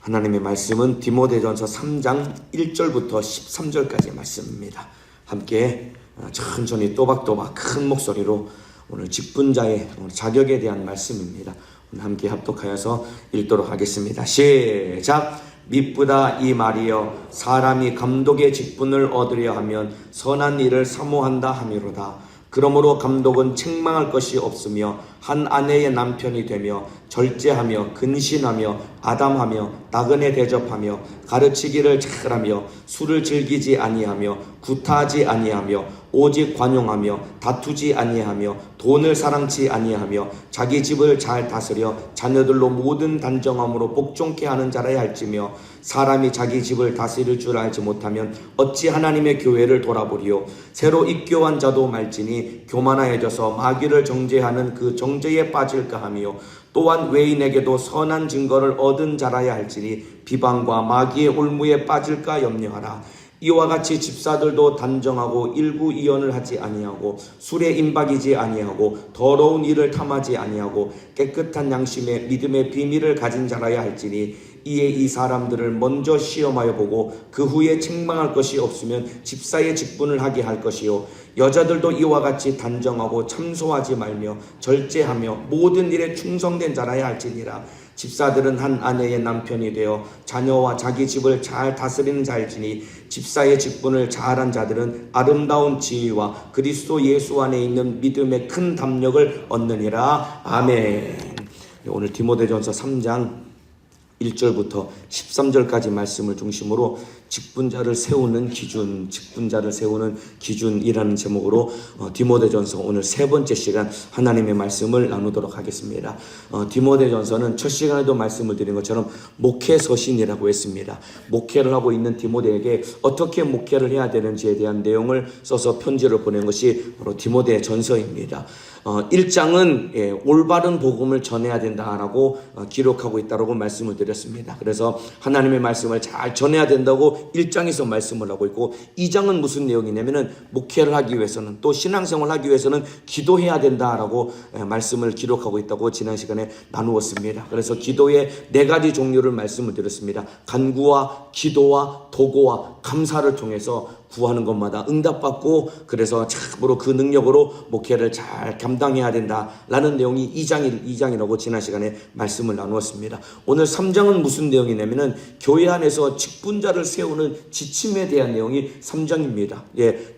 하나님의 말씀은 디모데전서 3장 1절부터 13절까지의 말씀입니다. 함께 천천히 또박또박 큰 목소리로 오늘 직분자의 자격에 대한 말씀입니다. 오늘 함께 합독하여서 읽도록 하겠습니다. 시작! 미쁘다 이 말이여, 사람이 감독의 직분을 얻으려 하면 선한 일을 사모한다 하미로다. 그러므로 감독은 책망할 것이 없으며 한 아내의 남편이 되며 절제하며 근신하며 아담하며 나그네 대접하며 가르치기를 잘하며 술을 즐기지 아니하며 구타하지 아니하며 오직 관용하며 다투지 아니하며 돈을 사랑치 아니하며 자기 집을 잘 다스려 자녀들로 모든 단정함으로 복종케 하는 자라야 할지며, 사람이 자기 집을 다스릴 줄 알지 못하면 어찌 하나님의 교회를 돌아보리요. 새로 입교한 자도 말지니 교만하여져서 마귀를 정죄하는 그 정죄에 빠질까 하며, 또한 외인에게도 선한 증거를 얻은 자라야 할지니 비방과 마귀의 올무에 빠질까 염려하라. 이와 같이 집사들도 단정하고 일구이연을 하지 아니하고 술에 임박이지 아니하고 더러운 일을 탐하지 아니하고 깨끗한 양심에 믿음의 비밀을 가진 자라야 할지니, 이에 이 사람들을 먼저 시험하여 보고 그 후에 책망할 것이 없으면 집사의 직분을 하게 할 것이요. 여자들도 이와 같이 단정하고 참소하지 말며 절제하며 모든 일에 충성된 자라야 할지니라. 집사들은 한 아내의 남편이 되어 자녀와 자기 집을 잘 다스리는 자일지니, 집사의 직분을 잘한 자들은 아름다운 지위와 그리스도 예수 안에 있는 믿음의 큰 담력을 얻느니라. 아멘. 오늘 디모데전서 3장 1절부터 13절까지 말씀을 중심으로 직분자를 세우는 기준이라는 제목으로 디모데전서 오늘 세 번째 시간 하나님의 말씀을 나누도록 하겠습니다. 디모데전서는 첫 시간에도 말씀을 드린 것처럼 목회서신이라고 했습니다. 목회를 하고 있는 디모데에게 어떻게 목회를 해야 되는지에 대한 내용을 써서 편지를 보낸 것이 바로 디모데전서입니다. 1장은 올바른 복음을 전해야 된다라고 기록하고 있다고 말씀을 드렸습니다. 그래서 하나님의 말씀을 잘 전해야 된다고 1장에서 말씀을 하고 있고, 2장은 무슨 내용이냐면은 목회를 하기 위해서는, 또 신앙생활을 하기 위해서는 기도해야 된다라고 말씀을 기록하고 있다고 지난 시간에 나누었습니다. 그래서 기도의 4가지 종류를 말씀을 드렸습니다. 간구와 기도와 도고와 감사를 통해서 구하는 것마다 응답받고, 그래서 참으로 그 능력으로 목회를 잘 감당해야 된다라는 내용이 2장이라고 지난 시간에 말씀을 나누었습니다. 오늘 3장은 무슨 내용이냐면은 교회 안에서 직분자를 세우는 지침에 대한 내용이 3장입니다.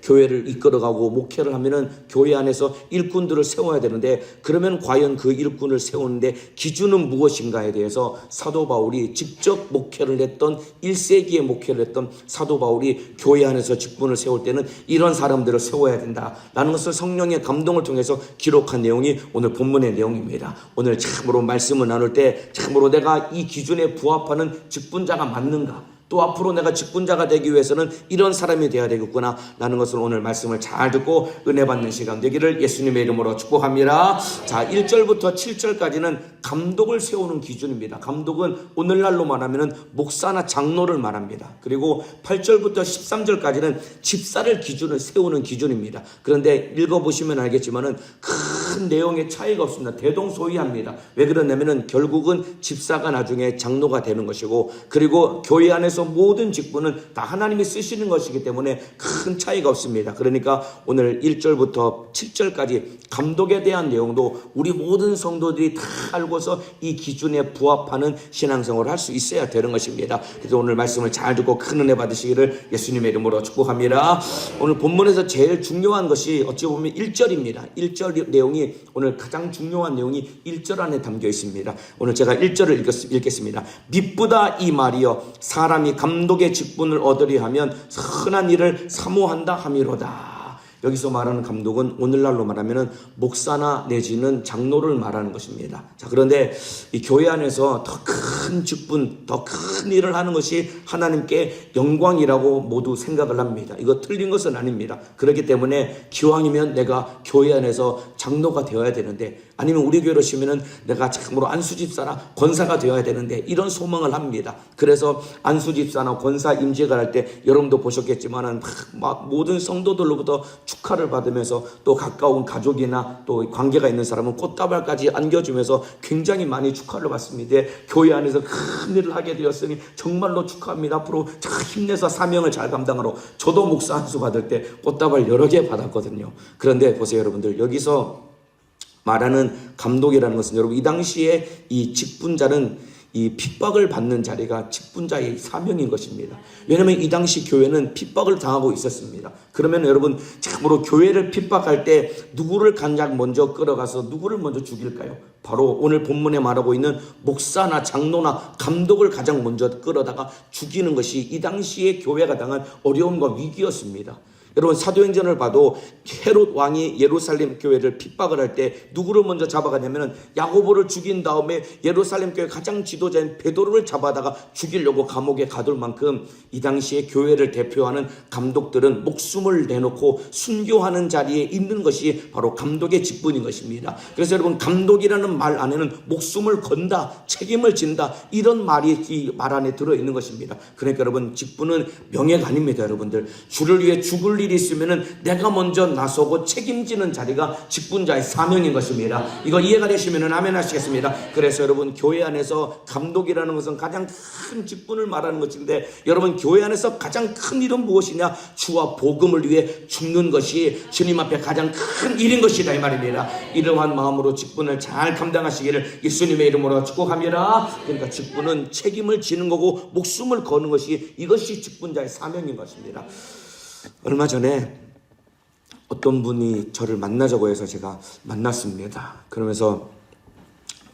교회를 이끌어가고 목회를 하면은 교회 안에서 일꾼들을 세워야 되는데, 그러면 과연 그 일꾼을 세우는데 기준은 무엇인가에 대해서 사도 바울이 직접 목회를 했던 1세기에 목회를 했던 사도 바울이 교회 안에서 직분을 세울 때는 이런 사람들을 세워야 된다라는 것을 성령의 감동을 통해서 기록한 내용이 오늘 본문의 내용입니다. 오늘 참으로 말씀을 나눌 때 참으로 내가 이 기준에 부합하는 직분자가 맞는가, 또 앞으로 내가 직분자가 되기 위해서는 이런 사람이 되어야 되겠구나 라는 것을 오늘 말씀을 잘 듣고 은혜 받는 시간 되기를 예수님의 이름으로 축복합니다. 자, 1절부터 7절까지는 감독을 세우는 기준입니다. 감독은 오늘날로 말하면 목사나 장로를 말합니다. 그리고 8절부터 13절까지는 집사를 기준을 세우는 기준입니다. 그런데 읽어보시면 알겠지만은 큰 내용의 차이가 없습니다. 대동소이합니다. 왜 그러냐면은 결국은 집사가 나중에 장로가 되는 것이고, 그리고 교회 안에서 모든 직분은 다 하나님이 쓰시는 것이기 때문에 큰 차이가 없습니다. 그러니까 오늘 1절부터 7절까지 감독에 대한 내용도 우리 모든 성도들이 다 알고서 이 기준에 부합하는 신앙생활을 할 수 있어야 되는 것입니다. 그래서 오늘 말씀을 잘 듣고 큰 은혜 받으시기를 예수님의 이름으로 축복합니다. 오늘 본문에서 제일 중요한 것이 어찌 보면 1절입니다. 1절 내용이 오늘 가장 중요한 내용이 1절 안에 담겨 있습니다. 오늘 제가 1절을 읽겠습니다. 미쁘다 이 말이여, 사람이 감독의 직분을 얻으려 하면 선한 일을 사모한다 하미로다. 여기서 말하는 감독은 오늘날로 말하면 목사나 내지는 장로를 말하는 것입니다. 자, 그런데 이 교회 안에서 더 큰 직분, 더 큰 일을 하는 것이 하나님께 영광이라고 모두 생각을 합니다. 이거 틀린 것은 아닙니다. 그렇기 때문에 기왕이면 내가 교회 안에서 장로가 되어야 되는데, 아니면 우리 교회로 치면은 내가 참으로 안수집사나 권사가 되어야 되는데, 이런 소망을 합니다. 그래서 안수집사나 권사 임직을 할 때 여러분도 보셨겠지만은 막 모든 성도들로부터 축하를 받으면서, 또 가까운 가족이나 또 관계가 있는 사람은 꽃다발까지 안겨주면서 굉장히 많이 축하를 받습니다. 교회 안에서 안에서 큰 일을 하게 되었으니 정말로 축하합니다. 앞으로 잘 힘내서 사명을 잘 감당하러. 저도 목사 안수 받을 때 꽃다발 여러 개 받았거든요. 그런데 보세요 여러분들, 여기서 말하는 감독이라는 것은 여러분 이 당시에 이 직분자는 이 핍박을 받는 자리가 직분자의 사명인 것입니다. 왜냐하면 이 당시 교회는 핍박을 당하고 있었습니다. 그러면 여러분 참으로 교회를 핍박할 때 누구를 가장 먼저 끌어가서 누구를 먼저 죽일까요? 바로 오늘 본문에 말하고 있는 목사나 장로나 감독을 가장 먼저 끌어다가 죽이는 것이 이 당시에 교회가 당한 어려움과 위기였습니다. 여러분 사도행전을 봐도 헤롯 왕이 예루살렘 교회를 핍박을 할 때 누구를 먼저 잡아가냐면 야고보를 죽인 다음에 예루살렘 교회 가장 지도자인 베드로를 잡아다가 죽이려고 감옥에 가둘 만큼 이 당시에 교회를 대표하는 감독들은 목숨을 내놓고 순교하는 자리에 있는 것이 바로 감독의 직분인 것입니다. 그래서 여러분 감독이라는 말 안에는 목숨을 건다, 책임을 진다, 이런 말이 이 말 안에 들어있는 것입니다. 그러니까 여러분 직분은 명예가 아닙니다. 여러분들 주를 위해 죽을 일이 있으면은 내가 먼저 나서고 책임지는 자리가 직분자의 사명인 것입니다. 이거 이해가 되시면은 아멘 하시겠습니다. 그래서 여러분 교회 안에서 감독이라는 것은 가장 큰 직분을 말하는 것인데, 여러분 교회 안에서 가장 큰 일은 무엇이냐? 주와 복음을 위해 죽는 것이 주님 앞에 가장 큰 일인 것이다 이 말입니다. 이러한 마음으로 직분을 잘 감당하시기를 예수님의 이름으로 축복합니다. 그러니까 직분은 책임을 지는 거고 목숨을 거는 것이, 이것이 직분자의 사명인 것입니다. 얼마 전에 어떤 분이 저를 만나자고 해서 제가 만났습니다. 그러면서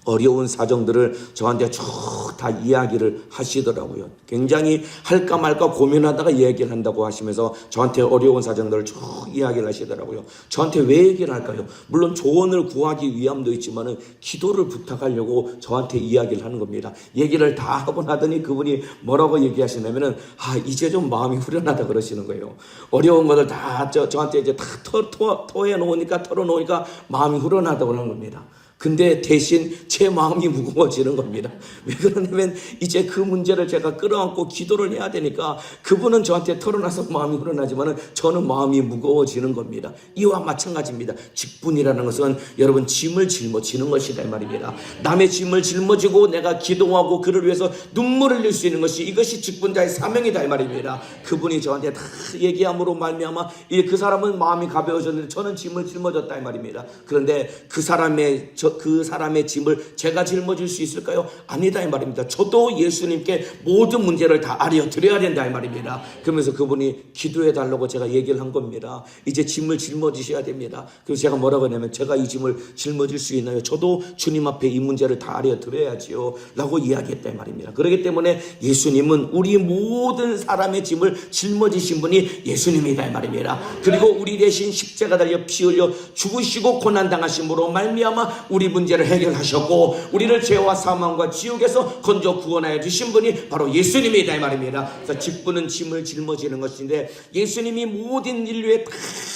어려운 사정들을 저한테 쭉 다 이야기를 하시더라고요. 굉장히 할까 말까 고민하다가 이야기를 한다고 하시면서 저한테 어려운 사정들을 쭉 이야기를 하시더라고요. 저한테 왜 얘기를 할까요? 물론 조언을 구하기 위함도 있지만은 기도를 부탁하려고 저한테 이야기를 하는 겁니다. 얘기를 다 하고 나더니 그분이 뭐라고 얘기하시냐면은 이제 좀 마음이 후련하다 그러시는 거예요. 어려운 것을 다 저한테 이제 다 털어놓으니까 마음이 후련하다고 하는 겁니다. 근데 대신 제 마음이 무거워지는 겁니다. 왜 그러냐면 이제 그 문제를 제가 끌어안고 기도를 해야 되니까 그분은 저한테 털어놔서 마음이 후련하지만 저는 마음이 무거워지는 겁니다. 이와 마찬가지입니다. 직분이라는 것은 여러분 짐을 짊어지는 것이다 이 말입니다. 남의 짐을 짊어지고 내가 기도하고 그를 위해서 눈물을 흘릴 수 있는 것이, 이것이 직분자의 사명이다 이 말입니다. 그분이 저한테 다 얘기함으로 말미암아 그 사람은 마음이 가벼워졌는데 저는 짐을 짊어졌다 이 말입니다. 그런데 그 사람의 짐을 제가 짊어질 수 있을까요? 아니다 이 말입니다. 저도 예수님께 모든 문제를 다 알려드려야 된다 이 말입니다. 그러면서 그분이 기도해 달라고 제가 얘기를 한 겁니다. 이제 짐을 짊어지셔야 됩니다. 그래서 제가 뭐라고 하냐면, 제가 이 짐을 짊어질 수 있나요? 저도 주님 앞에 이 문제를 다 알려드려야지요 라고 이야기했다 이 말입니다. 그렇기 때문에 예수님은 우리 모든 사람의 짐을 짊어지신 분이 예수님이다 이 말입니다. 그리고 우리 대신 십자가 달려 피 흘려 죽으시고 고난당하심으로 말미암아 우리 문제를 해결하셨고 우리를 죄와 사망과 지옥에서 건져 구원하여 주신 분이 바로 예수님이다 이 말입니다. 그래서 직분은 짐을 짊어지는 것인데 예수님이 모든 인류의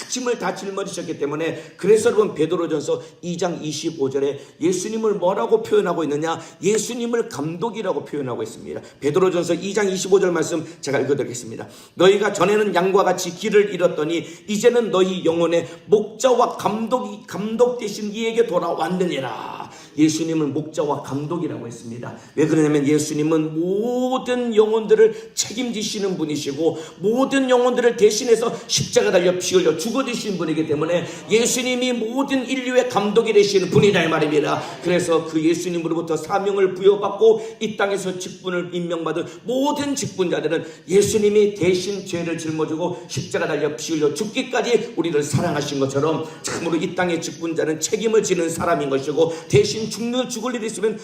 짐을 다 짊어지셨기 때문에, 그래서 여러분 베드로전서 2장 25절에 예수님을 뭐라고 표현하고 있느냐? 예수님을 감독이라고 표현하고 있습니다. 베드로전서 2장 25절 말씀 제가 읽어드리겠습니다. 너희가 전에는 양과 같이 길을 잃었더니 이제는 너희 영혼의 목자와 감독 되신 이에게 돌아왔느니라. 예수님을 목자와 감독이라고 했습니다. 왜 그러냐면 예수님은 모든 영혼들을 책임지시는 분이시고 모든 영혼들을 대신해서 십자가 달려 피 흘려 죽어주신 분이기 때문에 예수님이 모든 인류의 감독이 되시는 분이다 이 말입니다. 그래서 그 예수님으로부터 사명을 부여받고 이 땅에서 직분을 임명받은 모든 직분자들은 예수님이 대신 죄를 짊어지고 십자가 달려 피 흘려 죽기까지 우리를 사랑하신 것처럼 참으로 이 땅의 직분자는 책임을 지는 사람인 것이고 대신 죽을 일이 있으면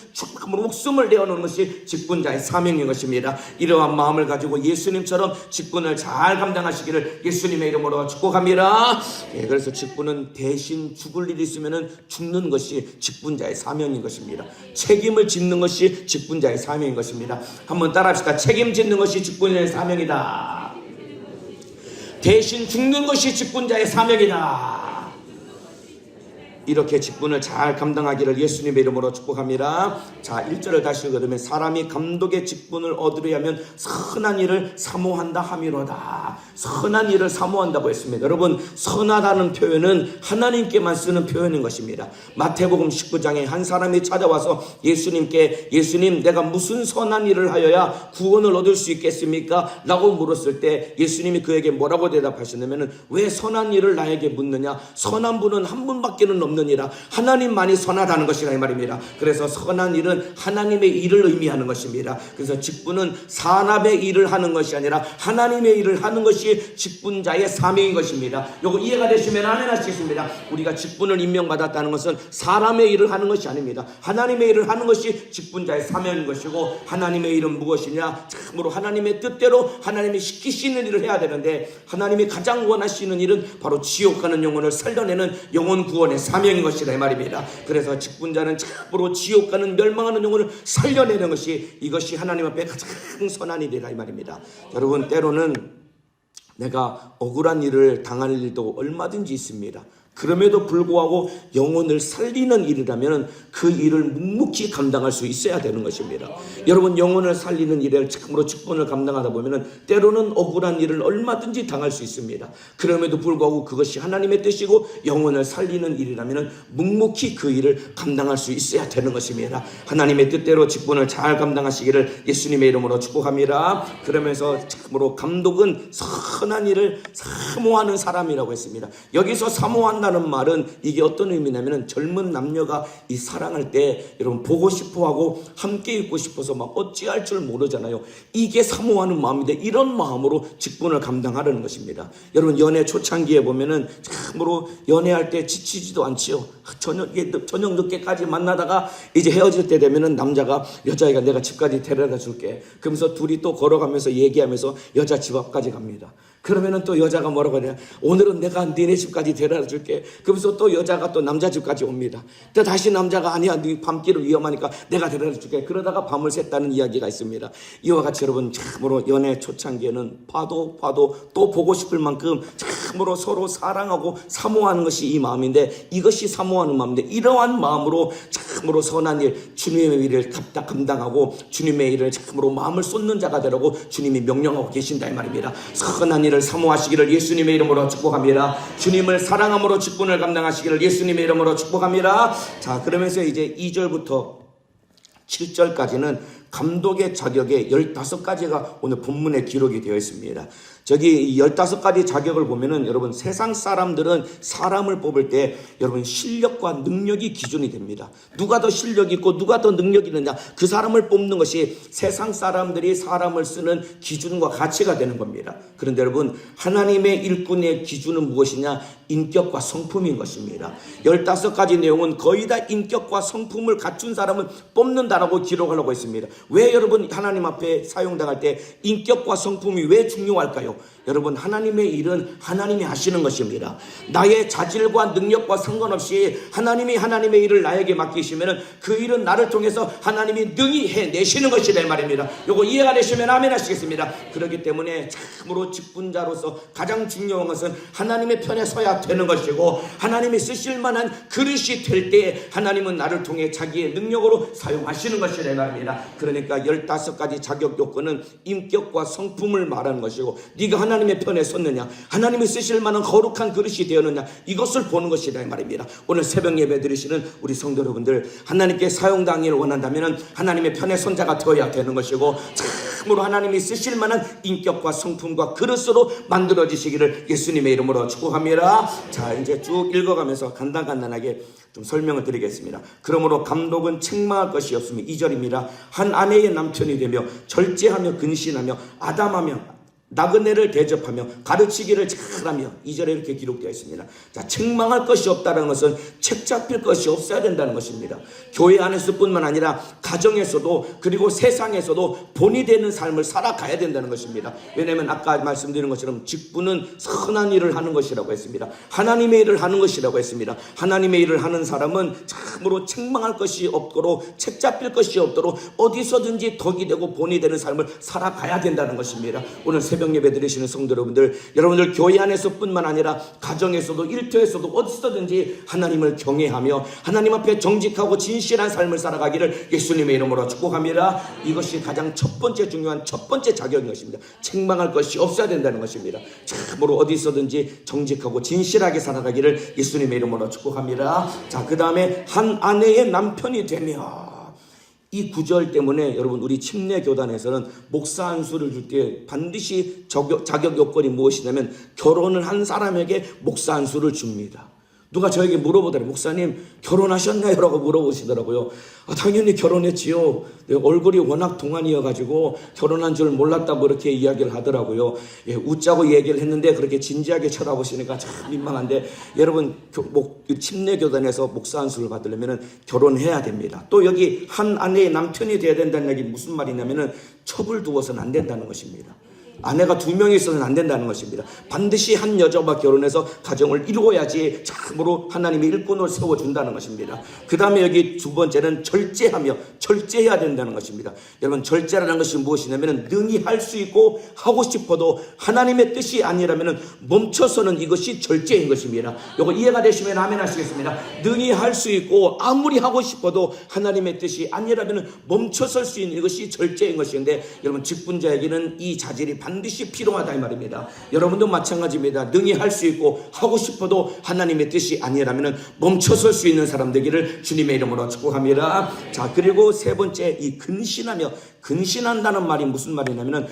목숨을 내어놓는 것이 직분자의 사명인 것입니다. 이러한 마음을 가지고 예수님처럼 직분을 잘 감당하시기를 예수님의 이름으로 축복합니다. 그래서 직분은 대신 죽을 일이 있으면 죽는 것이 직분자의 사명인 것입니다. 책임을 짓는 것이 직분자의 사명인 것입니다. 한번 따라합시다. 책임짓는 것이 직분자의 사명이다. 대신 죽는 것이 직분자의 사명이다. 이렇게 직분을 잘 감당하기를 예수님의 이름으로 축복합니다. 자, 1절을 다시 읽으면 사람이 감독의 직분을 얻으려면 선한 일을 사모한다 함이로다. 선한 일을 사모한다고 했습니다. 여러분, 선하다는 표현은 하나님께만 쓰는 표현인 것입니다. 마태복음 19장에 한 사람이 찾아와서 예수님께 예수님, 내가 무슨 선한 일을 하여야 구원을 얻을 수 있겠습니까? 라고 물었을 때 예수님이 그에게 뭐라고 대답하셨냐면, 왜 선한 일을 나에게 묻느냐? 선한 분은 한 분밖에는 없느니라. 하나님만이 선하다는 것이라 이 말입니다. 그래서 선한 일은 하나님의 일을 의미하는 것입니다. 그래서 직분은 사람의 일을 하는 것이 아니라 하나님의 일을 하는 것이 직분자의 사명인 것입니다. 요거 이해가 되시면 아멘 하시겠습니다. 우리가 직분을 임명받았다는 것은 사람의 일을 하는 것이 아닙니다. 하나님의 일을 하는 것이 직분자의 사명인 것이고, 하나님의 일은 무엇이냐? 참으로 하나님의 뜻대로 하나님이 시키시는 일을 해야 되는데, 하나님이 가장 원하시는 일은 바로 지옥 가는 영혼을 살려내는 영혼 구원의 사명인 것이다 이 말입니다. 그래서 직분자는 참으로 지옥 가는 멸망하는 영혼을 살려내는 것이, 이것이 하나님 앞에 가장 선한 일이라 이 말입니다. 여러분, 때로는 내가 억울한 일을 당할 일도 얼마든지 있습니다. 그럼에도 불구하고 영혼을 살리는 일이라면 그 일을 묵묵히 감당할 수 있어야 되는 것입니다. 여러분, 영혼을 살리는 일에 참으로 직분을 감당하다 보면 때로는 억울한 일을 얼마든지 당할 수 있습니다. 그럼에도 불구하고 그것이 하나님의 뜻이고 영혼을 살리는 일이라면 묵묵히 그 일을 감당할 수 있어야 되는 것입니다. 하나님의 뜻대로 직분을 잘 감당하시기를 예수님의 이름으로 축복합니다. 그러면서 참으로 감독은 선한 일을 사모하는 사람이라고 했습니다. 여기서 사모한다는 말은 이게 어떤 의미냐면, 젊은 남녀가 이 사랑할 때 여러분 보고 싶어하고 함께 있고 싶어서 막 어찌할 줄 모르잖아요. 이게 사모하는 마음인데, 이런 마음으로 직분을 감당하려는 것입니다. 여러분, 연애 초창기에 보면은 참으로 연애할 때 지치지도 않지요. 저녁 늦게까지 만나다가 이제 헤어질 때 되면은 남자가 여자애가 내가 집까지 데려다 줄게. 그러면서 둘이 또 걸어가면서 얘기하면서 여자 집 앞까지 갑니다. 그러면은 또 여자가 뭐라고 하냐? 오늘은 내가 니네 집까지 데려다 줄게. 그러면서 또 여자가 또 남자 집까지 옵니다. 또 다시 남자가 아니야, 네 밤길은 위험하니까 내가 데려다 줄게. 그러다가 밤을 샜다는 이야기가 있습니다. 이와 같이 여러분, 참으로 연애 초창기에는 봐도 또 보고 싶을 만큼 참으로 서로 사랑하고 사모하는 것이 이 마음인데, 이것이 사모하는 마음인데, 이러한 마음으로 참으로 선한 일, 주님의 일을 감당하고 주님의 일을 참으로 마음을 쏟는 자가 되라고 주님이 명령하고 계신다 이 말입니다. 선한 일을 사모하시기를 예수님의 이름으로 축복합니다. 주님을 사랑함으로 직분을 감당하시기를 예수님의 이름으로 축복합니다. 자, 그러면서 이제 2절부터 7절까지는 감독의 자격에 15가지가 오늘 본문에 기록이 되어 있습니다. 저기 15가지 자격을 보면은 여러분, 세상 사람들은 사람을 뽑을 때 여러분 실력과 능력이 기준이 됩니다. 누가 더 실력이 있고 누가 더 능력이 있느냐, 그 사람을 뽑는 것이 세상 사람들이 사람을 쓰는 기준과 가치가 되는 겁니다. 그런데 여러분, 하나님의 일꾼의 기준은 무엇이냐? 인격과 성품인 것입니다. 15가지 내용은 거의 다 인격과 성품을 갖춘 사람을 뽑는다라고 기록하려고 했습니다. 왜 여러분, 하나님 앞에 사용당할 때 인격과 성품이 왜 중요할까요? 여러분, 하나님의 일은 하나님이 하시는 것입니다. 나의 자질과 능력과 상관없이 하나님이 하나님의 일을 나에게 맡기시면 그 일은 나를 통해서 하나님이 능히 해내시는 것이다 이 말입니다. 요거 이해가 되시면 아멘 하시겠습니다. 그렇기 때문에 참으로 직분자로서 가장 중요한 것은 하나님의 편에 서야 되는 것이고, 하나님이 쓰실 만한 그릇이 될 때 하나님은 나를 통해 자기의 능력으로 사용하시는 것이다 이 말입니다. 그러니까 15가지 자격 요건은 인격과 성품을 말하는 것이고, 네가 하나님의 편에 섰느냐, 하나님이 쓰실 만한 거룩한 그릇이 되었느냐, 이것을 보는 것이다 이 말입니다. 오늘 새벽 예배 드리시는 우리 성도 여러분들, 하나님께 사용당하기를 원한다면 하나님의 편에 선 자가 되어야 되는 것이고, 참으로 하나님이 쓰실 만한 인격과 성품과 그릇으로 만들어지시기를 예수님의 이름으로 축복합니다. 자, 이제 쭉 읽어가면서 간단하게 좀 설명을 드리겠습니다. 그러므로 감독은 책망할 것이 없으며, 2절입니다. 한 아내의 남편이 되며 절제하며 근신하며 아담하며 나그네를 대접하며 가르치기를 잘하며, 2절에 이렇게 기록되어 있습니다. 자, 책망할 것이 없다는 것은 책 잡힐 것이 없어야 된다는 것입니다. 교회 안에서 뿐만 아니라 가정에서도, 그리고 세상에서도 본이 되는 삶을 살아가야 된다는 것입니다. 왜냐하면 아까 말씀드린 것처럼 직분은 선한 일을 하는 것이라고 했습니다. 하나님의 일을 하는 것이라고 했습니다. 하나님의 일을 하는 사람은 참으로 책망할 것이 없도록, 책 잡힐 것이 없도록 어디서든지 덕이 되고 본이 되는 삶을 살아가야 된다는 것입니다. 오늘 새벽 새벽 예배 드리시는 성도 여러분들, 여러분들 교회 안에서뿐만 아니라 가정에서도 일터에서도 어디서든지 하나님을 경외하며 하나님 앞에 정직하고 진실한 삶을 살아가기를 예수님의 이름으로 축복합니다. 이것이 가장 첫 번째 중요한 첫 번째 자격인 것입니다. 책망할 것이 없어야 된다는 것입니다. 참으로 어디서든지 정직하고 진실하게 살아가기를 예수님의 이름으로 축복합니다. 자, 그 다음에 한 아내의 남편이 되며, 이 구절 때문에 여러분 우리 침례교단에서는 목사 안수를 줄 때 반드시 자격 요건이 무엇이냐면 결혼을 한 사람에게 목사 안수를 줍니다. 누가 저에게 물어보더라고요. 목사님 결혼하셨나요? 라고 물어보시더라고요. 당연히 결혼했지요. 얼굴이 워낙 동안이어가지고 결혼한 줄 몰랐다고 그렇게 이야기를 하더라고요. 웃자고 얘기를 했는데 그렇게 진지하게 쳐다보시니까 참 민망한데, 여러분 침례교단에서 목사 안수를 받으려면 결혼해야 됩니다. 또 여기 한 아내의 남편이 돼야 된다는 얘기 무슨 말이냐면 첩을 두어서는 안 된다는 것입니다. 아내가 2명이 있어서는 안 된다는 것입니다. 반드시 한 여자와 결혼해서 가정을 이루어야지 참으로 하나님이 일꾼을 세워준다는 것입니다. 그 다음에 여기 두 번째는 절제해야 된다는 것입니다. 여러분 절제라는 것이 무엇이냐면 능히 할 수 있고 하고 싶어도 하나님의 뜻이 아니라면 멈춰서는 이것이 절제인 것입니다. 이거 이해가 되시면 아멘 하시겠습니다. 능히 할 수 있고 아무리 하고 싶어도 하나님의 뜻이 아니라면 멈춰설 수 있는 이것이 절제인 것인데, 여러분 직분자에게는 이 자질이 반드시 필요하다 이 말입니다. 여러분도 마찬가지입니다. 능히 할 수 있고 하고 싶어도 하나님의 뜻이 아니라면 멈춰설 수 있는 사람 되기를 주님의 이름으로 축복합니다. 자, 그리고 세 번째, 이 근신한다는 말이 무슨 말이냐면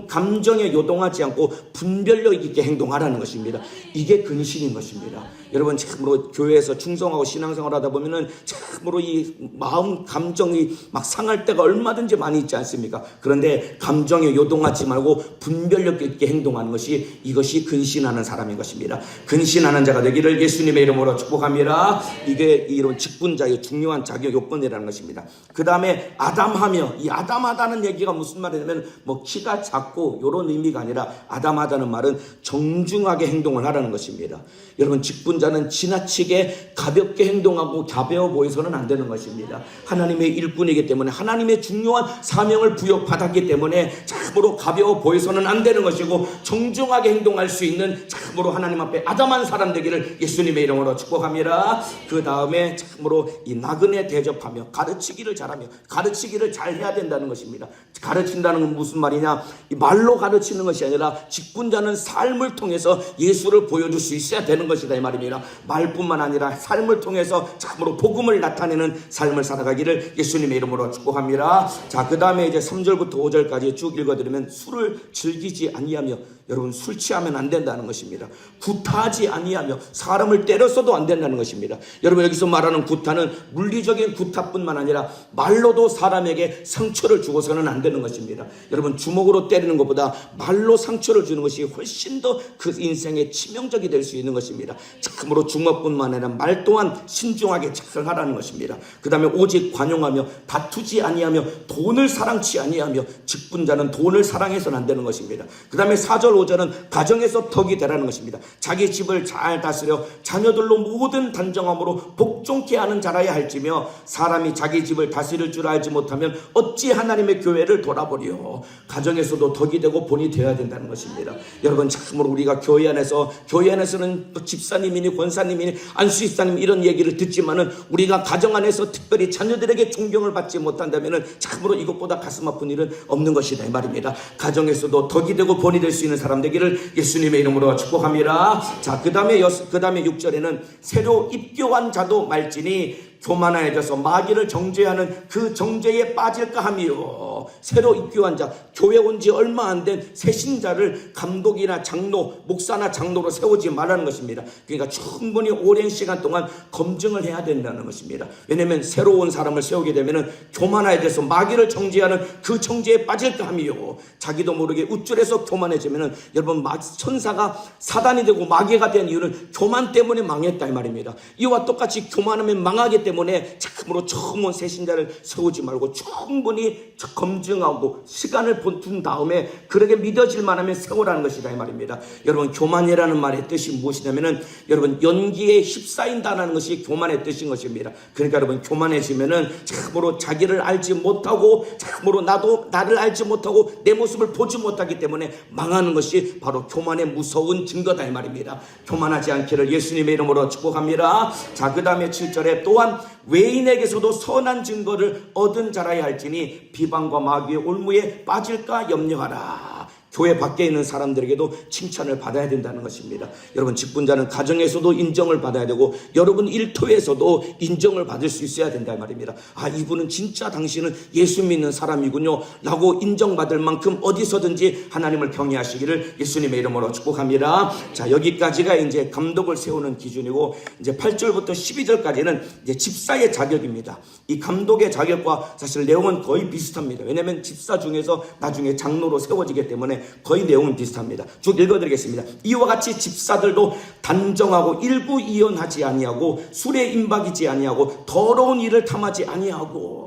감정에 요동하지 않고 분별력 있게 행동하라는 것입니다. 이게 근신인 것입니다. 여러분 참으로 교회에서 충성하고 신앙생활 하다 보면은 참으로 이 마음 감정이 막 상할 때가 얼마든지 많이 있지 않습니까? 그런데 감정에 요동하지 말고 분별력 있게 행동하는 것이, 이것이 근신하는 사람인 것입니다. 근신하는 자가 되기를 예수님의 이름으로 축복합니다. 이게 이런 직분자의 중요한 자격 요건이라는 것입니다. 그 다음에 아담하며, 이 아담하다는 얘기가 무슨 말이냐면 키가 작고 이런 의미가 아니라, 아담하다는 말은 정중하게 행동을 하라는 것입니다. 여러분 직분자는 지나치게 가볍게 행동하고 가벼워 보여서는 안 되는 것입니다. 하나님의 일꾼이기 때문에, 하나님의 중요한 사명을 부여받았기 때문에 참으로 가벼워 보여서는 안 되는 것이고, 정중하게 행동할 수 있는 참으로 하나님 앞에 아담한 사람 되기를 예수님의 이름으로 축복합니다. 그 다음에 참으로 이 나그네 대접하며 가르치기를 잘하며, 가르치기를 잘해야 된다는 것입니다. 가르친다는 건 무슨 말이냐, 말로 가르치는 것이 아니라 직분자는 삶을 통해서 예수를 보여줄 수 있어야 되는 것이다 이 말입니다. 말뿐만 아니라 삶을 통해서 참으로 복음을 나타내는 삶을 살아가기를 예수님의 이름으로 축복합니다. 자, 그 다음에 이제 3절부터 5절까지 쭉 읽어드리면, 술을 즐기지 아니하며, 여러분 술 취하면 안 된다는 것입니다. 구타하지 아니하며, 사람을 때렸어도 안 된다는 것입니다. 여러분 여기서 말하는 구타는 물리적인 구타뿐만 아니라 말로도 사람에게 상처를 주고서는 안 되는 것입니다. 여러분 주먹으로 때리는 것보다 말로 상처를 주는 것이 훨씬 더 그 인생에 치명적이 될 수 있는 것입니다. 참으로 주먹뿐만 아니라 말 또한 신중하게 작성하라는 것입니다. 그 다음에 오직 관용하며, 다투지 아니하며, 돈을 사랑치 아니하며, 직분자는 돈을 사랑해서는 안 되는 것입니다. 그 다음에 4절 5절은 가정에서 덕이 되라는 것입니다. 자기 집을 잘 다스려 자녀들로 모든 단정함으로 복종케 하는 자라야 할지며, 사람이 자기 집을 다스릴 줄 알지 못하면 어찌 하나님의 교회를 돌아보리요. 가정에서도 덕이 되고 본이 되어야 된다는 것입니다. 여러분 참으로 우리가 교회 안에서는 또 집사님이니 권사님이니 안수집사님 이런 얘기를 듣지만은, 우리가 가정 안에서 특별히 자녀들에게 존경을 받지 못한다면은 참으로 이것보다 가슴 아픈 일은 없는 것이다 이 말입니다. 가정에서도 덕이 되고 본이 될 수 있는 사람 되기를 예수님의 이름으로 축복합니다. 자, 그 다음에 6절에는 새로 입교한 자도 말지니 교만하여져서 마귀를 정죄하는 그 정죄에 빠질까 하며, 새로 입교한 자, 교회 온 지 얼마 안 된 새신자를 감독이나 장로, 목사나 장로로 세우지 말라는 것입니다. 그러니까 충분히 오랜 시간 동안 검증을 해야 된다는 것입니다. 왜냐하면 새로운 사람을 세우게 되면 교만하여져서 마귀를 정죄하는 그 정죄에 빠질까 하며, 자기도 모르게 우쭐해서 교만해지면, 여러분 천사가 사단이 되고 마귀가 된 이유는 교만 때문에 망했다 이 말입니다. 이와 똑같이 교만하면 망하기 때문에 참으로 처음 온 새신자를 세우지 말고 충분히 검증하고 시간을 둔 다음에 그렇게 믿어질 만하면 세우라는 것이다 이 말입니다. 여러분, 교만이라는 말의 뜻이 무엇이냐면은 여러분, 연기에 휩싸인다는 것이 교만의 뜻인 것입니다. 그러니까 여러분, 교만해지면은 참으로 자기를 알지 못하고 참으로 나를 알지 못하고 내 모습을 보지 못하기 때문에 망하는 것이 바로 교만의 무서운 증거다 이 말입니다. 교만하지 않기를 예수님의 이름으로 축복합니다. 자, 그 다음에 7절에 또한 외인에게서도 선한 증거를 얻은 자라야 할지니 비방과 마귀의 올무에 빠질까 염려하라. 교회 밖에 있는 사람들에게도 칭찬을 받아야 된다는 것입니다. 여러분, 직분자는 가정에서도 인정을 받아야 되고 여러분 일터에서도 인정을 받을 수 있어야 된다 말입니다. 아, 이분은 진짜 당신은 예수 믿는 사람이군요 라고 인정받을 만큼 어디서든지 하나님을 경외하시기를 예수님의 이름으로 축복합니다. 자, 여기까지가 이제 감독을 세우는 기준이고 이제 8절부터 12절까지는 이제 집사의 자격입니다. 이 감독의 자격과 사실 내용은 거의 비슷합니다. 왜냐하면 집사 중에서 나중에 장로로 세워지기 때문에 거의 내용은 비슷합니다. 쭉 읽어드리겠습니다. 이와 같이 집사들도 단정하고 일구이연하지 아니하고 술에 임박이지 아니하고 더러운 일을 탐하지 아니하고.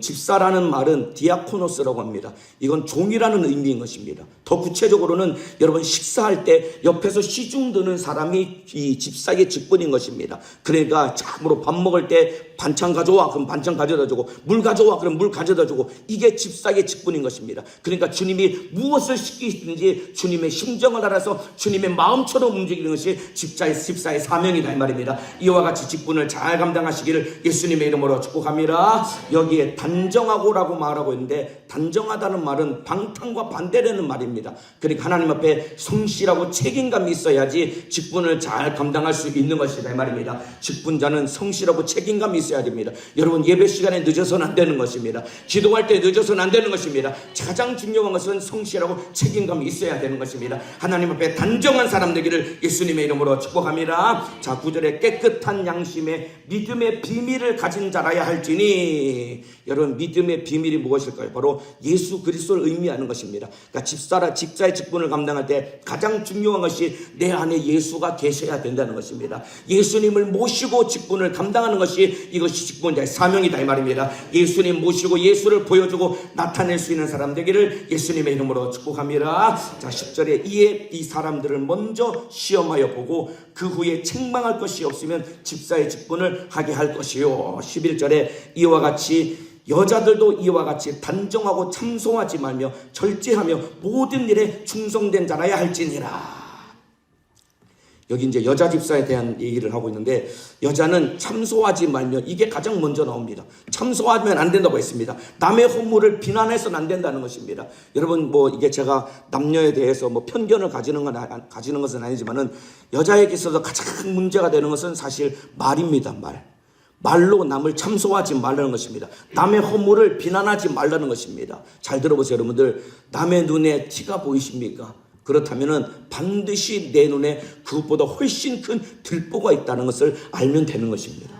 집사라는 말은 디아코노스라고 합니다. 이건 종이라는 의미인 것입니다. 더 구체적으로는 여러분, 식사할 때 옆에서 시중 드는 사람이 이 집사의 직분인 것입니다. 그러니까 참으로 밥 먹을 때 반찬 가져와 그럼 반찬 가져다 주고, 물 가져와 그럼 물 가져다 주고, 이게 집사의 직분인 것입니다. 그러니까 주님이 무엇을 시키시든지 주님의 심정을 알아서 주님의 마음처럼 움직이는 것이 집사의 사명이다 이 말입니다. 이와 같이 직분을 잘 감당하시기를 예수님의 이름으로 축복합니다. 여기에 단정하고라고 말하고 있는데, 단정하다는 말은 방탕과 반대되는 말입니다. 그러니까 하나님 앞에 성실하고 책임감이 있어야지 직분을 잘 감당할 수 있는 것이다 이 말입니다. 직분자는 성실하고 책임감이 있어야 됩니다. 여러분, 예배 시간에 늦어서는 안 되는 것입니다. 기도할 때 늦어서는 안 되는 것입니다. 가장 중요한 것은 성실하고 책임감이 있어야 되는 것입니다. 하나님 앞에 단정한 사람 되기를 예수님의 이름으로 축복합니다. 자, 9절에 깨끗한 양심에 믿음의 비밀을 가진 자라야 할지니. 여러분, 믿음의 비밀이 무엇일까요? 바로 예수 그리스도를 의미하는 것입니다. 그러니까 집사의 직분을 감당할 때 가장 중요한 것이 내 안에 예수가 계셔야 된다는 것입니다. 예수님을 모시고 직분을 감당하는 것이 이것이 직분자의 사명이다 이 말입니다. 예수님 모시고 예수를 보여주고 나타낼 수 있는 사람 되기를 예수님의 이름으로 축복합니다. 자, 10절에 이에 이 사람들을 먼저 시험하여 보고 그 후에 책망할 것이 없으면 집사의 직분을 하게 할 것이요. 11절에 이와 같이 여자들도 이와 같이 단정하고 참소하지 말며 절제하며 모든 일에 충성된 자라야 할지니라. 여기 이제 여자 집사에 대한 얘기를 하고 있는데, 여자는 참소하지 말며, 이게 가장 먼저 나옵니다. 참소하면 안 된다고 했습니다. 남의 허물을 비난해서는 안 된다는 것입니다. 여러분, 이게 제가 남녀에 대해서 편견을 가지는 것은 아니지만은, 여자에게 있어서 가장 문제가 되는 것은 사실 말입니다. 말로 남을 참소하지 말라는 것입니다. 남의 허물을 비난하지 말라는 것입니다. 잘 들어보세요, 여러분들. 남의 눈에 티가 보이십니까? 그렇다면은 반드시 내 눈에 그것보다 훨씬 큰 들보가 있다는 것을 알면 되는 것입니다.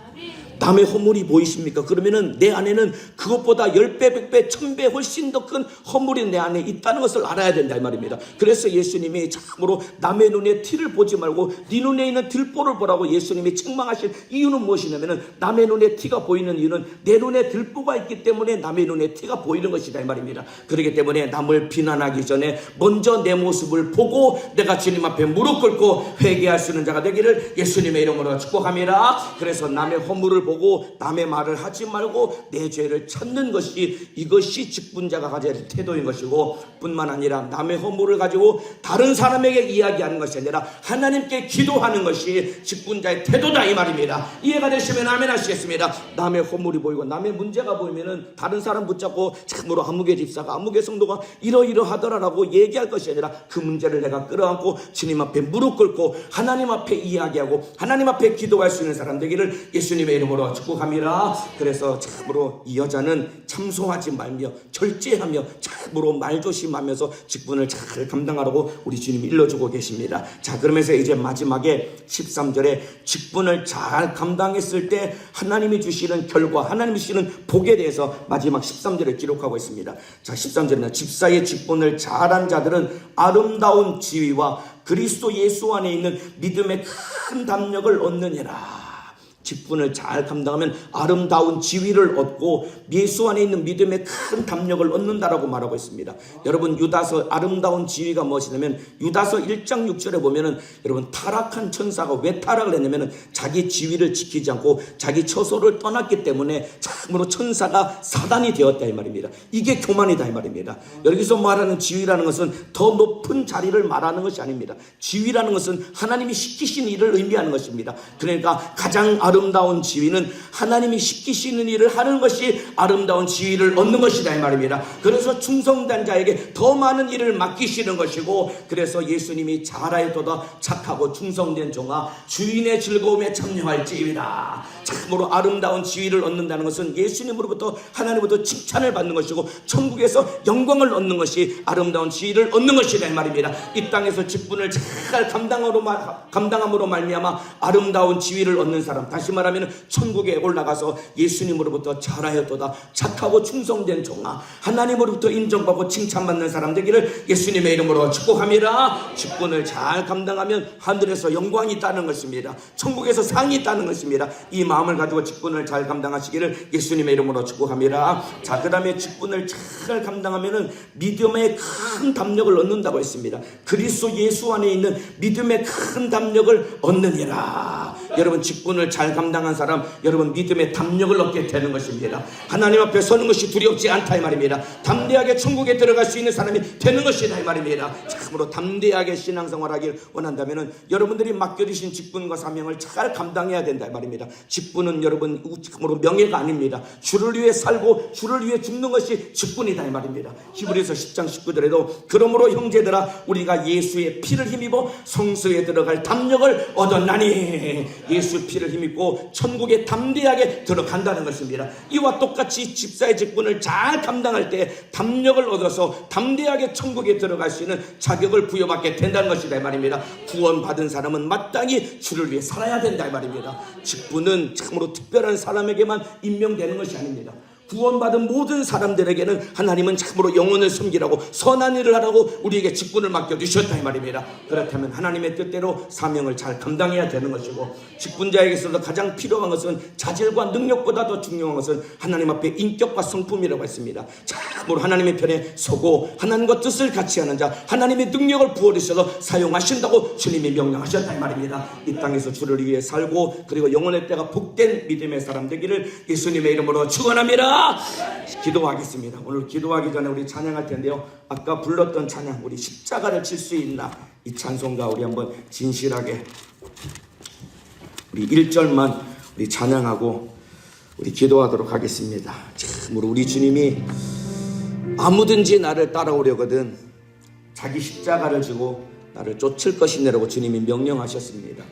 남의 허물이 보이십니까? 그러면은 내 안에는 그것보다 10배, 100배, 1000배 훨씬 더 큰 허물이 내 안에 있다는 것을 알아야 된다 이 말입니다. 그래서 예수님이 참으로 남의 눈에 티를 보지 말고 네 눈에 있는 들보를 보라고 예수님이 책망하신 이유는 무엇이냐면은, 남의 눈에 티가 보이는 이유는 내 눈에 들보가 있기 때문에 남의 눈에 티가 보이는 것이다 이 말입니다. 그렇기 때문에 남을 비난하기 전에 먼저 내 모습을 보고 내가 주님 앞에 무릎 꿇고 회개할 수 있는 자가 되기를 예수님의 이름으로 축복합니다. 그래서 남의 허물을 보고 남의 말을 하지 말고 내 죄를 찾는 것이, 이것이 직분자가 가져야 할 태도인 것이고, 뿐만 아니라 남의 허물을 가지고 다른 사람에게 이야기하는 것이 아니라 하나님께 기도하는 것이 직분자의 태도다 이 말입니다. 이해가 되시면 아멘 하시겠습니다. 남의 허물이 보이고 남의 문제가 보이면은 다른 사람 붙잡고 참으로 아무개 집사가 아무개 성도가 이러이러하더라라고 얘기할 것이 아니라 그 문제를 내가 끌어안고 주님 앞에 무릎 꿇고 하나님 앞에 이야기하고 하나님 앞에 기도할 수 있는 사람 되기를 예수님의 이름으로 축복합니다. 그래서 참으로 이 여자는 참소하지 말며 절제하며 참으로 말조심하면서 직분을 잘 감당하라고 우리 주님이 일러주고 계십니다. 자, 그러면서 이제 마지막에 13절에 직분을 잘 감당했을 때 하나님이 주시는 결과, 하나님이 주시는 복에 대해서 마지막 13절에 기록하고 있습니다. 자, 13절에는 집사의 직분을 잘한 자들은 아름다운 지위와 그리스도 예수 안에 있는 믿음의 큰 담력을 얻느니라. 직분을 잘 감당하면 아름다운 지위를 얻고 예수 안에 있는 믿음의 큰 담력을 얻는다라고 말하고 있습니다. 여러분, 유다서 아름다운 지위가 무엇이냐면 유다서 1장 6절에 보면은 여러분, 타락한 천사가 왜 타락을 했냐면은 자기 지위를 지키지 않고 자기 처소를 떠났기 때문에 참으로 천사가 사단이 되었다 이 말입니다. 이게 교만이다 이 말입니다. 여기서 말하는 지위라는 것은 더 높은 자리를 말하는 것이 아닙니다. 지위라는 것은 하나님이 시키신 일을 의미하는 것입니다. 그러니까 가장 아름다운 지위는 하나님이 시키시는 일을 하는 것이 아름다운 지위를 얻는 것이다 이 말입니다. 그래서 충성된 자에게 더 많은 일을 맡기시는 것이고, 그래서 예수님이 잘하여도다 착하고 충성된 종아 주인의 즐거움에 참여할지이다. 참으로 아름다운 지위를 얻는다는 것은 예수님으로부터 하나님으로부터 칭찬을 받는 것이고 천국에서 영광을 얻는 것이 아름다운 지위를 얻는 것이다 이 말입니다. 이 땅에서 직분을 잘 감당함으로 말미암아 아름다운 지위를 얻는 사람, 다시 말하면 천국에 올라가서 예수님으로부터 잘하였도다 착하고 충성된 종아 하나님으로부터 인정받고 칭찬받는 사람 되기를 예수님의 이름으로 축복합니다. 직분을 잘 감당하면 하늘에서 영광이 있다는 것입니다. 천국에서 상이 있다는 것입니다. 이 마음을 가지고 직분을 잘 감당하시기를 예수님의 이름으로 축복합니다. 자, 그 다음에 직분을 잘 감당하면은 믿음의 큰 담력을 얻는다고 했습니다. 그리스도 예수 안에 있는 믿음의 큰 담력을 얻느니라. 여러분, 직분을 잘 감당한 사람, 여러분 믿음의 담력을 얻게 되는 것입니다. 하나님 앞에 서는 것이 두렵지 않다 이 말입니다. 담대하게 천국에 들어갈 수 있는 사람이 되는 것이다 이 말입니다. 참으로 담대하게 신앙생활하길 원한다면은 여러분들이 맡겨주신 직분과 사명을 잘 감당해야 된다 이 말입니다. 직분은 여러분 참으로 명예가 아닙니다. 주를 위해 살고 주를 위해 죽는 것이 직분이다 이 말입니다. 히브리서 10장 19절에도 그러므로 형제들아 우리가 예수의 피를 힘입어 성소에 들어갈 담력을 얻었나니, 예수 피를 힘입고 천국에 담대하게 들어간다는 것입니다. 이와 똑같이 집사의 직분을 잘 감당할 때 담력을 얻어서 담대하게 천국에 들어갈 수 있는 자격을 부여받게 된다는 것이다 이 말입니다. 구원받은 사람은 마땅히 주를 위해 살아야 된다 이 말입니다. 직분은 참으로 특별한 사람에게만 임명되는 것이 아닙니다. 구원받은 모든 사람들에게는 하나님은 참으로 영혼을 섬기라고 선한 일을 하라고 우리에게 직분을 맡겨주셨다 이 말입니다. 그렇다면 하나님의 뜻대로 사명을 잘 감당해야 되는 것이고, 직분자에게서도 가장 필요한 것은 자질과 능력보다 더 중요한 것은 하나님 앞에 인격과 성품이라고 했습니다. 참으로 하나님의 편에 서고 하나님과 뜻을 같이 하는 자, 하나님의 능력을 부어주셔서 사용하신다고 주님이 명령하셨다 이 말입니다. 이 땅에서 주를 위해 살고 그리고 영혼의 때가 복된 믿음의 사람 되기를 예수님의 이름으로 축원합니다. 기도하겠습니다. 오늘 기도하기 전에 우리 찬양할 텐데요, 아까 불렀던 찬양, 우리 십자가를 질 수 있나, 이 찬송가 우리 한번 진실하게 우리 1절만 우리 찬양하고 우리 기도하도록 하겠습니다. 참으로 우리 주님이 아무든지 나를 따라오려거든 자기 십자가를 지고 나를 쫓을 것이냐라고 주님이 명령하셨습니다.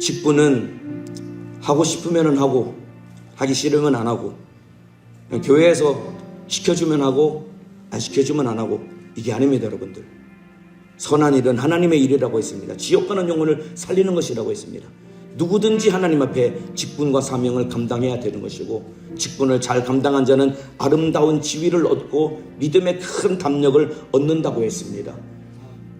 직분은 하고 싶으면 하고 하기 싫으면 안 하고, 교회에서 시켜주면 하고 안 시켜주면 안 하고, 이게 아닙니다. 여러분들, 선한 일은 하나님의 일이라고 했습니다. 지옥 가는 영혼을 살리는 것이라고 했습니다. 누구든지 하나님 앞에 직분과 사명을 감당해야 되는 것이고, 직분을 잘 감당한 자는 아름다운 지위를 얻고 믿음의 큰 담력을 얻는다고 했습니다.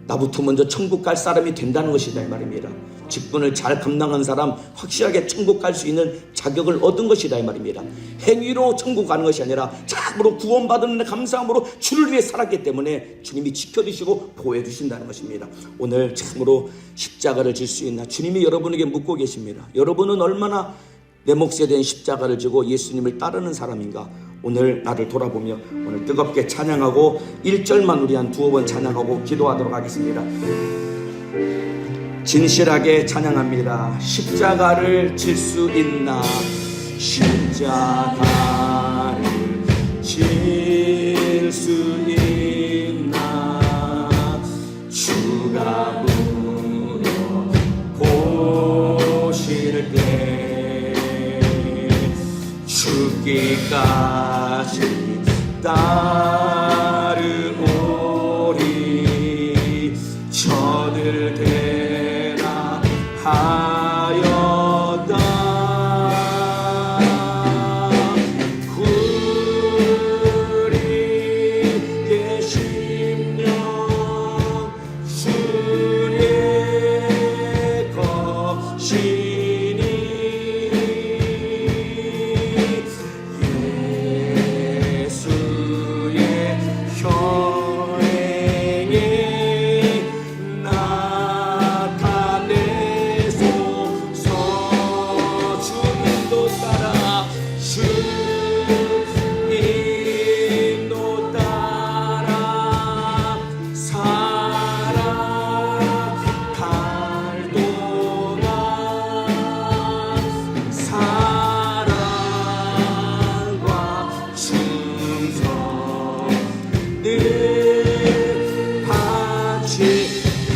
나부터 먼저 천국 갈 사람이 된다는 것이다 이 말입니다. 직분을 잘 감당한 사람, 확실하게 천국 갈 수 있는 자격을 얻은 것이다 이 말입니다. 행위로 천국 가는 것이 아니라 참으로 구원받은 감사함으로 주를 위해 살았기 때문에 주님이 지켜주시고 보호해 주신다는 것입니다. 오늘 참으로 십자가를 질 수 있나, 주님이 여러분에게 묻고 계십니다. 여러분은 얼마나 내 몫에 대한 십자가를 지고 예수님을 따르는 사람인가? 오늘 나를 돌아보며 오늘 뜨겁게 찬양하고 1절만 우리 한 두어 번 찬양하고 기도하도록 하겠습니다. 진실하게 찬양합니다. 십자가를 질 수 있나, 십자가를 질 수 있나, 주가 물어보실 때 죽기까지 따르오리, 저들 되나 하였다. 우리의 심령 주의 것이니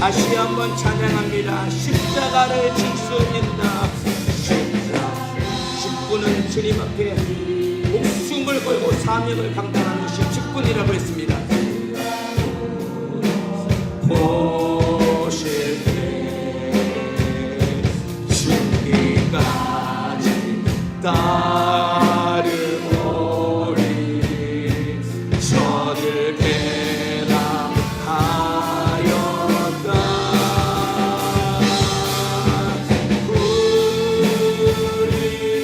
다시 한번 찬양합니다. 십자가를 질 수 있다. 직분은 주님 앞에 목숨을 걸고 사명을 감당하는 것이 직분이라고 했습니다. 보실 때 죽기까지 따르오리. 저들 배당하였다.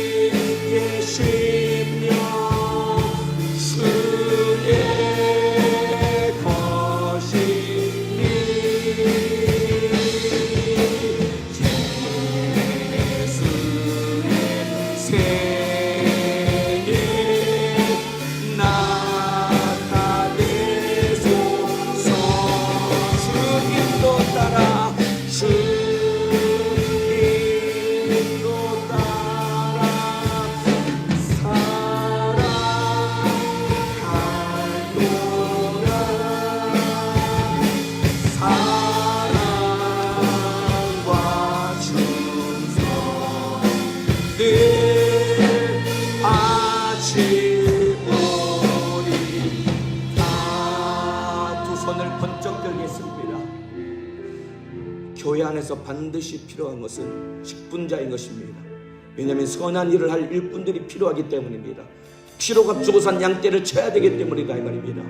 우리의 심령 주의 것이니 예수의 생에 나타내소서. 주님도 따라 주님도 따라 사랑하노라. 사랑과 충성 늘 아치오리다. 두 손을 번쩍 들겠습니다. 교회 안에서 반드시 필요한 것은 직분자인 것입니다. 왜냐하면 선한 일을 할 일꾼들이 필요하기 때문입니다. 피로가 주고 산 양떼를 쳐야 되기 때문이다 이 말입니다.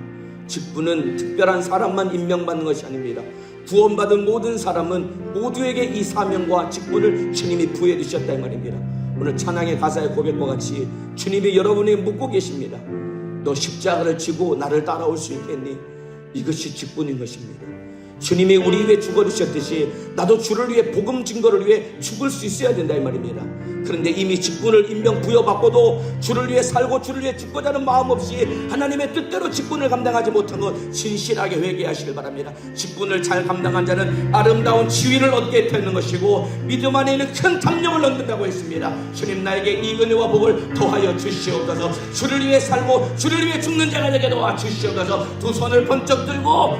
직분은 특별한 사람만 임명받는 것이 아닙니다. 구원받은 모든 사람은 모두에게 이 사명과 직분을 주님이 부여해 주셨다 이 말입니다. 오늘 찬양의 가사의 고백과 같이 주님이 여러분에게 묻고 계십니다. 너 십자가를 지고 나를 따라올 수 있겠니? 이것이 직분인 것입니다. 주님이 우리 위해 죽어주셨듯이 나도 주를 위해 복음 증거를 위해 죽을 수 있어야 된다 이 말입니다. 그런데 이미 직분을 임명 부여받고도 주를 위해 살고 주를 위해 죽고자 하는 마음 없이 하나님의 뜻대로 직분을 감당하지 못한 것 진실하게 회개하시길 바랍니다. 직분을 잘 감당한 자는 아름다운 지위를 얻게 되는 것이고 믿음 안에 있는 큰 탐령을 얻는다고 했습니다. 주님 나에게 이 은혜와 복을 더하여 주시옵소서. 주를 위해 살고 주를 위해 죽는 자가 되게 도와 주시옵소서. 두 손을 번쩍 들고